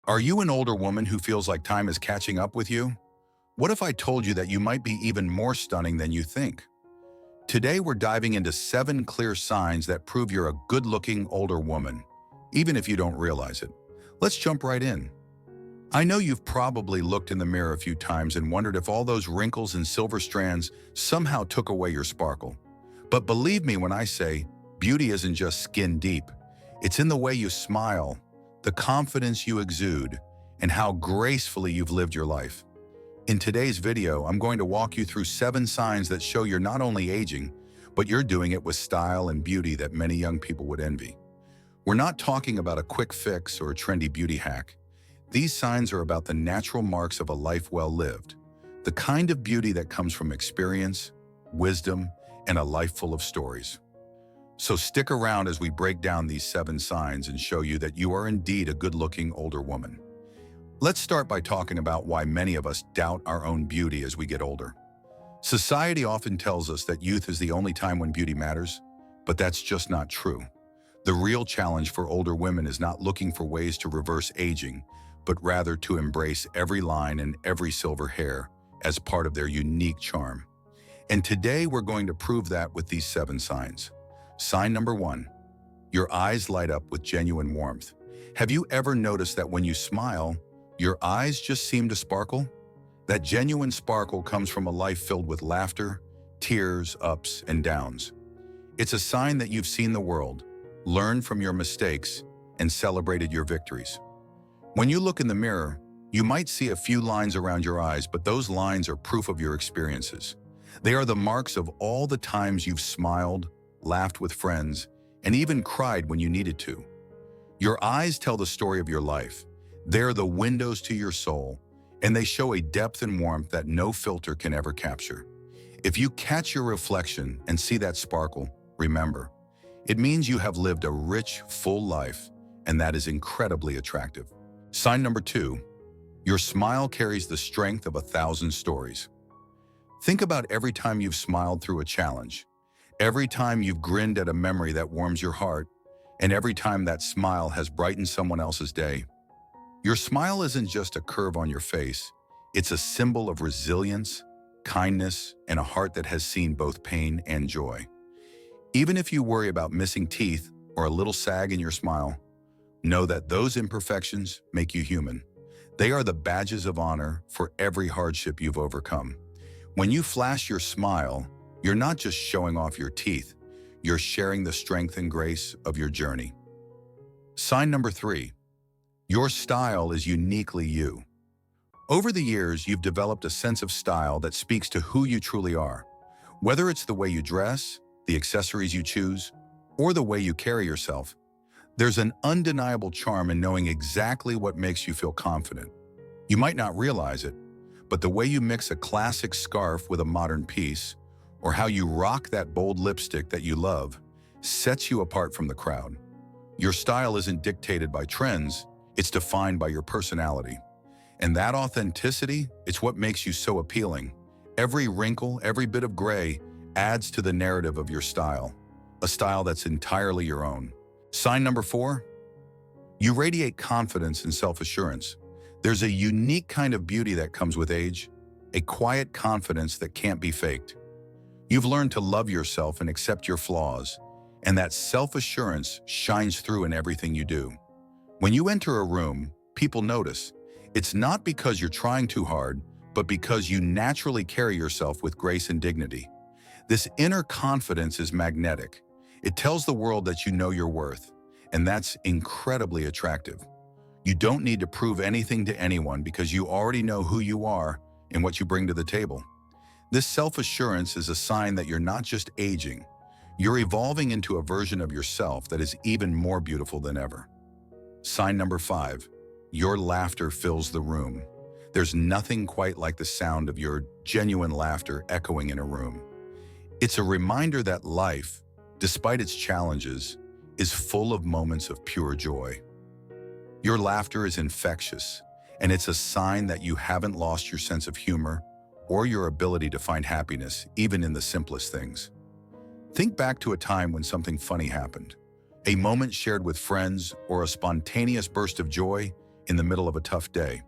Are you an older woman who feels like time is catching up with you? What if I told you that you might be even more stunning than you think? Today we're diving into 7 clear signs that prove you're a good-looking older woman, even if you don't realize it. Let's jump right in. I know you've probably looked in the mirror a few times and wondered if all those wrinkles and silver strands somehow took away your sparkle. But believe me when I say, beauty isn't just skin deep. It's in the way you smile, the confidence you exude, and how gracefully you've lived your life. In today's video, I'm going to walk you through 7 signs that show you're not only aging, but you're doing it with style and beauty that many young people would envy. We're not talking about a quick fix or a trendy beauty hack. These signs are about the natural marks of a life well lived, the kind of beauty that comes from experience, wisdom, and a life full of stories. So stick around as we break down these 7 signs and show you that you are indeed a good-looking older woman. Let's start by talking about why many of us doubt our own beauty as we get older. Society often tells us that youth is the only time when beauty matters, but that's just not true. The real challenge for older women is not looking for ways to reverse aging, but rather to embrace every line and every silver hair as part of their unique charm. And today we're going to prove that with these 7 signs. Sign number 1, your eyes light up with genuine warmth. Have you ever noticed that when you smile, your eyes just seem to sparkle? That genuine sparkle comes from a life filled with laughter, tears, ups, and downs. It's a sign that you've seen the world, learned from your mistakes, and celebrated your victories. When you look in the mirror, you might see a few lines around your eyes, but those lines are proof of your experiences. They are the marks of all the times you've smiled, laughed with friends, and even cried when you needed to. Your eyes tell the story of your life. They're the windows to your soul, and they show a depth and warmth that no filter can ever capture. If you catch your reflection and see that sparkle, remember, it means you have lived a rich, full life, and that is incredibly attractive. Sign number 2, your smile carries the strength of 1,000 stories. Think about every time you've smiled through a challenge, every time you've grinned at a memory that warms your heart, and every time that smile has brightened someone else's day. Your smile isn't just a curve on your face, it's a symbol of resilience, kindness, and a heart that has seen both pain and joy. Even if you worry about missing teeth or a little sag in your smile, know that those imperfections make you human. They are the badges of honor for every hardship you've overcome. When you flash your smile, you're not just showing off your teeth, you're sharing the strength and grace of your journey. Sign number 3, your style is uniquely you. Over the years, you've developed a sense of style that speaks to who you truly are. Whether it's the way you dress, the accessories you choose, or the way you carry yourself, there's an undeniable charm in knowing exactly what makes you feel confident. You might not realize it, but the way you mix a classic scarf with a modern piece, or how you rock that bold lipstick that you love, sets you apart from the crowd. Your style isn't dictated by trends, it's defined by your personality. And that authenticity, it's what makes you so appealing. Every wrinkle, every bit of gray adds to the narrative of your style, a style that's entirely your own. Sign number 4, you radiate confidence and self-assurance. There's a unique kind of beauty that comes with age, a quiet confidence that can't be faked. You've learned to love yourself and accept your flaws, and that self-assurance shines through in everything you do. When you enter a room, people notice. It's not because you're trying too hard, but because you naturally carry yourself with grace and dignity. This inner confidence is magnetic. It tells the world that you know your worth, and that's incredibly attractive. You don't need to prove anything to anyone because you already know who you are and what you bring to the table. This self-assurance is a sign that you're not just aging, you're evolving into a version of yourself that is even more beautiful than ever. Sign number 5, your laughter fills the room. There's nothing quite like the sound of your genuine laughter echoing in a room. It's a reminder that life, despite its challenges, is full of moments of pure joy. Your laughter is infectious, and it's a sign that you haven't lost your sense of humor or your ability to find happiness even in the simplest things. Think back to a time when something funny happened, a moment shared with friends or a spontaneous burst of joy, in the middle of a tough day.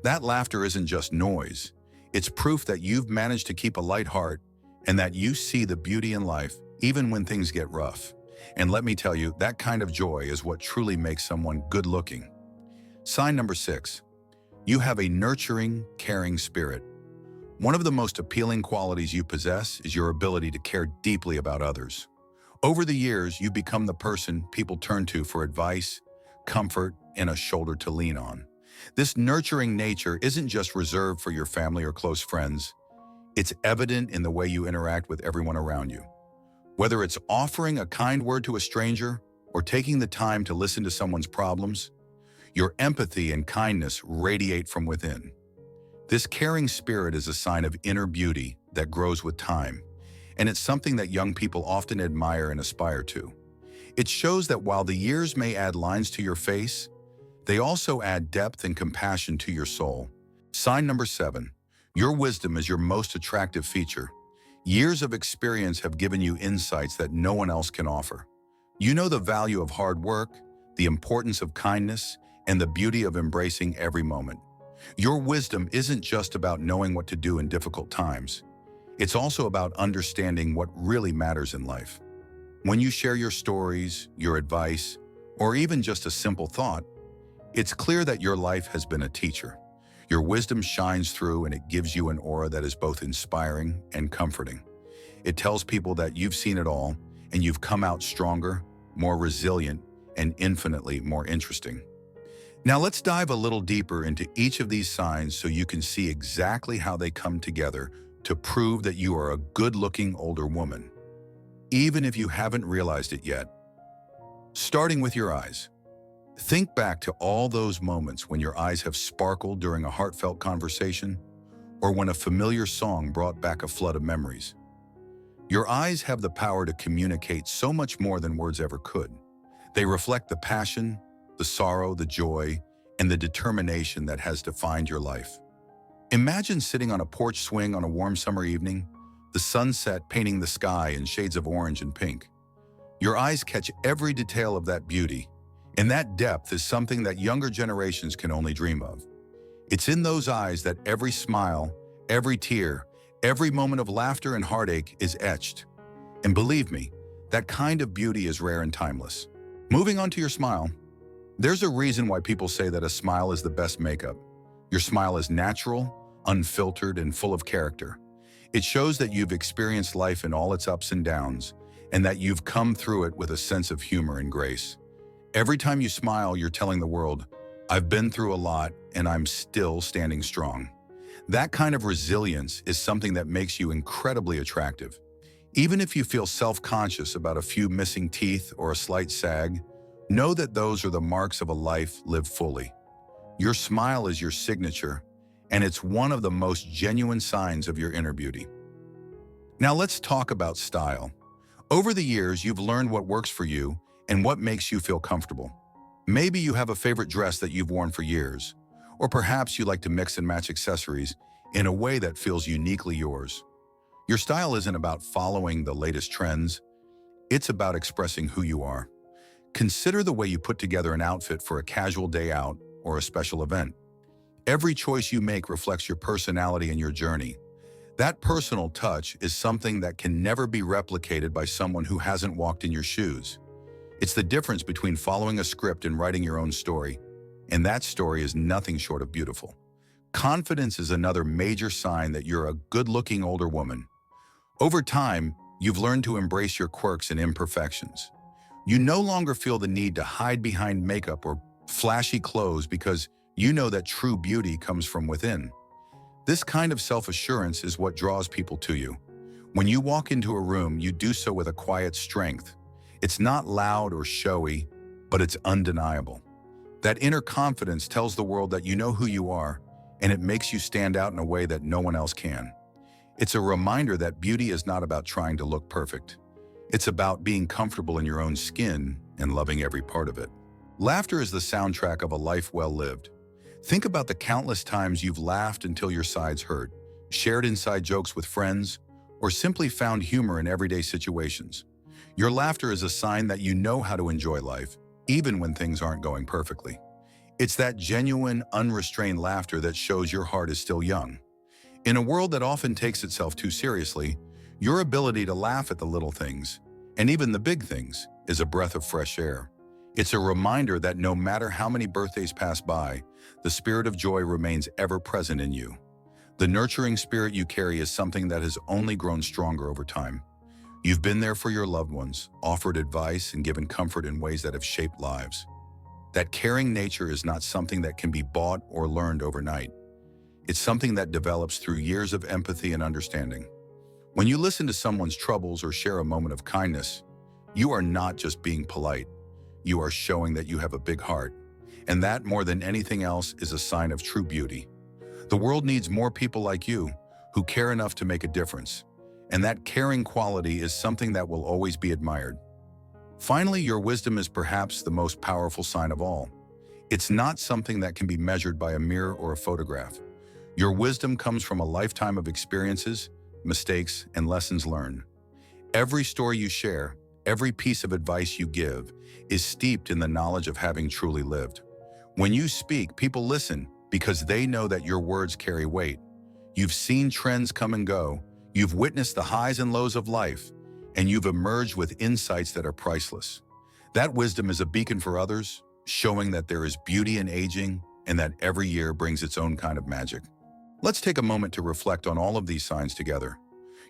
That laughter isn't just noise. It's proof that you've managed to keep a light heart and that you see the beauty in life even when things get rough. And let me tell you, that kind of joy is what truly makes someone good-looking. Sign number 6. You have a nurturing, caring spirit. One of the most appealing qualities you possess is your ability to care deeply about others. Over the years, you've become the person people turn to for advice, comfort, and a shoulder to lean on. This nurturing nature isn't just reserved for your family or close friends. It's evident in the way you interact with everyone around you. Whether it's offering a kind word to a stranger or taking the time to listen to someone's problems, your empathy and kindness radiate from within. This caring spirit is a sign of inner beauty that grows with time, and it's something that young people often admire and aspire to. It shows that while the years may add lines to your face, they also add depth and compassion to your soul. Sign number 7. Your wisdom is your most attractive feature. Years of experience have given you insights that no one else can offer. You know the value of hard work, the importance of kindness, and the beauty of embracing every moment. Your wisdom isn't just about knowing what to do in difficult times. It's also about understanding what really matters in life. When you share your stories, your advice, or even just a simple thought, it's clear that your life has been a teacher. Your wisdom shines through and it gives you an aura that is both inspiring and comforting. It tells people that you've seen it all and you've come out stronger, more resilient, and infinitely more interesting. Now let's dive a little deeper into each of these signs so you can see exactly how they come together to prove that you are a good-looking older woman, even if you haven't realized it yet. Starting with your eyes. Think back to all those moments when your eyes have sparkled during a heartfelt conversation, or when a familiar song brought back a flood of memories. Your eyes have the power to communicate so much more than words ever could. They reflect the passion, the sorrow, the joy, and the determination that has defined your life. Imagine sitting on a porch swing on a warm summer evening, the sunset painting the sky in shades of orange and pink. Your eyes catch every detail of that beauty, and that depth is something that younger generations can only dream of. It's in those eyes that every smile, every tear, every moment of laughter and heartache is etched. And believe me, that kind of beauty is rare and timeless. Moving on to your smile. There's a reason why people say that a smile is the best makeup. Your smile is natural, unfiltered, and full of character. It shows that you've experienced life in all its ups and downs, and that you've come through it with a sense of humor and grace. Every time you smile, you're telling the world, I've been through a lot and I'm still standing strong. That kind of resilience is something that makes you incredibly attractive. Even if you feel self-conscious about a few missing teeth or a slight sag, know that those are the marks of a life lived fully. Your smile is your signature, and it's one of the most genuine signs of your inner beauty. Now let's talk about style. Over the years, you've learned what works for you and what makes you feel comfortable. Maybe you have a favorite dress that you've worn for years, or perhaps you like to mix and match accessories in a way that feels uniquely yours. Your style isn't about following the latest trends, it's about expressing who you are. Consider the way you put together an outfit for a casual day out or a special event. Every choice you make reflects your personality and your journey. That personal touch is something that can never be replicated by someone who hasn't walked in your shoes. It's the difference between following a script and writing your own story, and that story is nothing short of beautiful. Confidence is another major sign that you're a good-looking older woman. Over time, you've learned to embrace your quirks and imperfections. You no longer feel the need to hide behind makeup or flashy clothes because you know that true beauty comes from within. This kind of self-assurance is what draws people to you. When you walk into a room, you do so with a quiet strength. It's not loud or showy, but it's undeniable. That inner confidence tells the world that you know who you are, and it makes you stand out in a way that no one else can. It's a reminder that beauty is not about trying to look perfect. It's about being comfortable in your own skin and loving every part of it. Laughter is the soundtrack of a life well lived. Think about the countless times you've laughed until your sides hurt, shared inside jokes with friends, or simply found humor in everyday situations. Your laughter is a sign that you know how to enjoy life, even when things aren't going perfectly. It's that genuine, unrestrained laughter that shows your heart is still young. In a world that often takes itself too seriously, your ability to laugh at the little things, and even the big things, is a breath of fresh air. It's a reminder that no matter how many birthdays pass by, the spirit of joy remains ever present in you. The nurturing spirit you carry is something that has only grown stronger over time. You've been there for your loved ones, offered advice, and given comfort in ways that have shaped lives. That caring nature is not something that can be bought or learned overnight. It's something that develops through years of empathy and understanding. When you listen to someone's troubles or share a moment of kindness, you are not just being polite. You are showing that you have a big heart. And that, more than anything else, is a sign of true beauty. The world needs more people like you who care enough to make a difference. And that caring quality is something that will always be admired. Finally, your wisdom is perhaps the most powerful sign of all. It's not something that can be measured by a mirror or a photograph. Your wisdom comes from a lifetime of experiences, mistakes, and lessons learned. Every story you share, every piece of advice you give, is steeped in the knowledge of having truly lived. When you speak, people listen because they know that your words carry weight. You've seen trends come and go, you've witnessed the highs and lows of life, and you've emerged with insights that are priceless. That wisdom is a beacon for others, showing that there is beauty in aging and that every year brings its own kind of magic. Let's take a moment to reflect on all of these signs together.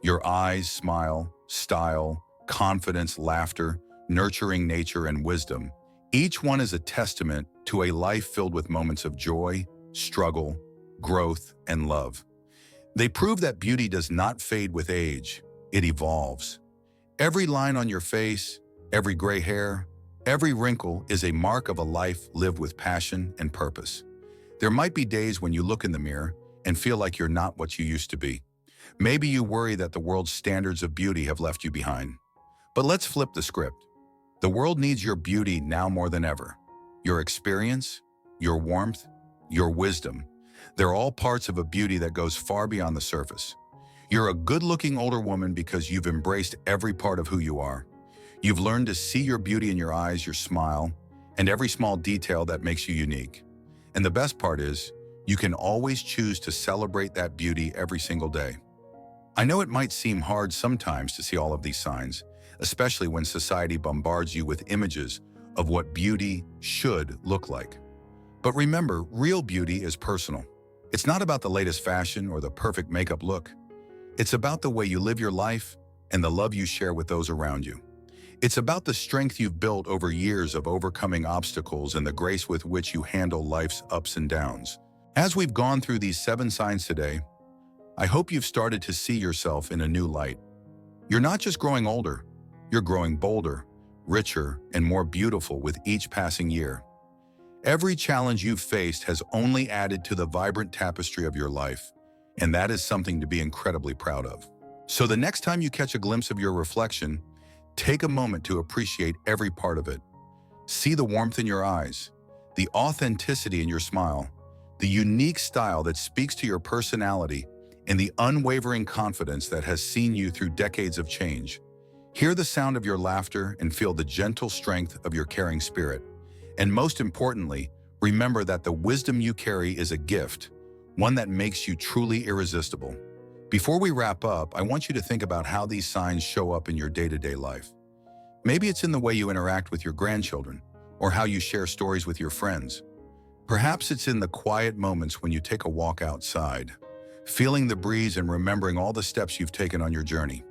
Your eyes, smile, style, confidence, laughter, nurturing nature, and wisdom. Each one is a testament to a life filled with moments of joy, struggle, growth, and love. They prove that beauty does not fade with age, it evolves. Every line on your face, every gray hair, every wrinkle is a mark of a life lived with passion and purpose. There might be days when you look in the mirror and feel like you're not what you used to be. Maybe you worry that the world's standards of beauty have left you behind. But let's flip the script. The world needs your beauty now more than ever. Your experience, your warmth, your wisdom, they're all parts of a beauty that goes far beyond the surface. You're a good-looking older woman because you've embraced every part of who you are. You've learned to see your beauty in your eyes, your smile, and every small detail that makes you unique. And the best part is, you can always choose to celebrate that beauty every single day. I know it might seem hard sometimes to see all of these signs, especially when society bombards you with images of what beauty should look like. But remember, real beauty is personal. It's not about the latest fashion or the perfect makeup look. It's about the way you live your life and the love you share with those around you. It's about the strength you've built over years of overcoming obstacles and the grace with which you handle life's ups and downs. As we've gone through these 7 signs today, I hope you've started to see yourself in a new light. You're not just growing older, you're growing bolder, richer, and more beautiful with each passing year. Every challenge you've faced has only added to the vibrant tapestry of your life, and that is something to be incredibly proud of. So the next time you catch a glimpse of your reflection, take a moment to appreciate every part of it. See the warmth in your eyes, the authenticity in your smile, the unique style that speaks to your personality, and the unwavering confidence that has seen you through decades of change. Hear the sound of your laughter and feel the gentle strength of your caring spirit. And most importantly, remember that the wisdom you carry is a gift, one that makes you truly irresistible. Before we wrap up, I want you to think about how these signs show up in your day-to-day life. Maybe it's in the way you interact with your grandchildren, or how you share stories with your friends. Perhaps it's in the quiet moments when you take a walk outside, feeling the breeze and remembering all the steps you've taken on your journey.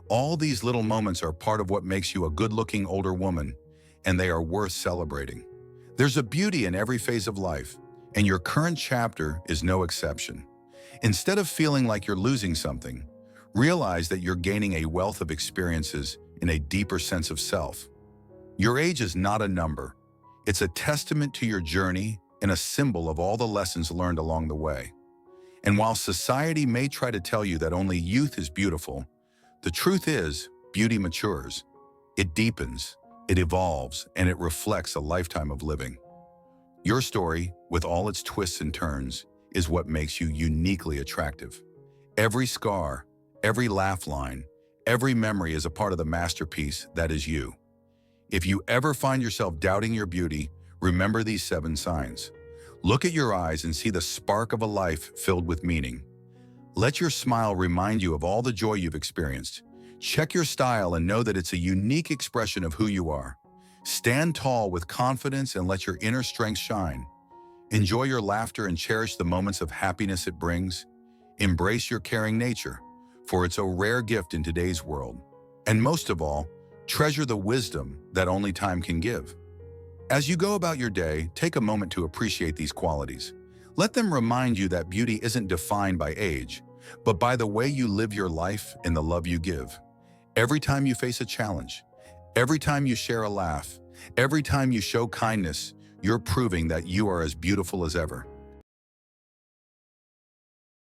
All these little moments are part of what makes you a good-looking older woman, and they are worth celebrating. There's a beauty in every phase of life, and your current chapter is no exception. Instead of feeling like you're losing something, realize that you're gaining a wealth of experiences in a deeper sense of self. Your age is not a number. It's a testament to your journey and a symbol of all the lessons learned along the way. And while society may try to tell you that only youth is beautiful, the truth is, beauty matures. It deepens, it evolves, and it reflects a lifetime of living. Your story, with all its twists and turns, is what makes you uniquely attractive. Every scar, every laugh line, every memory is a part of the masterpiece that is you. If you ever find yourself doubting your beauty, Remember these 7 signs. Look at your eyes and see the spark of a life filled with meaning. Let your smile remind you of all the joy you've experienced. Check your style and know that it's a unique expression of who you are. Stand tall with confidence and let your inner strength shine. Enjoy your laughter and cherish the moments of happiness it brings. Embrace your caring nature, for it's a rare gift in today's world. And most of all, treasure the wisdom that only time can give. As you go about your day, take a moment to appreciate these qualities. Let them remind you that beauty isn't defined by age, but by the way you live your life and the love you give. Every time you face a challenge, every time you share a laugh, every time you show kindness, you're proving that you are as beautiful as ever.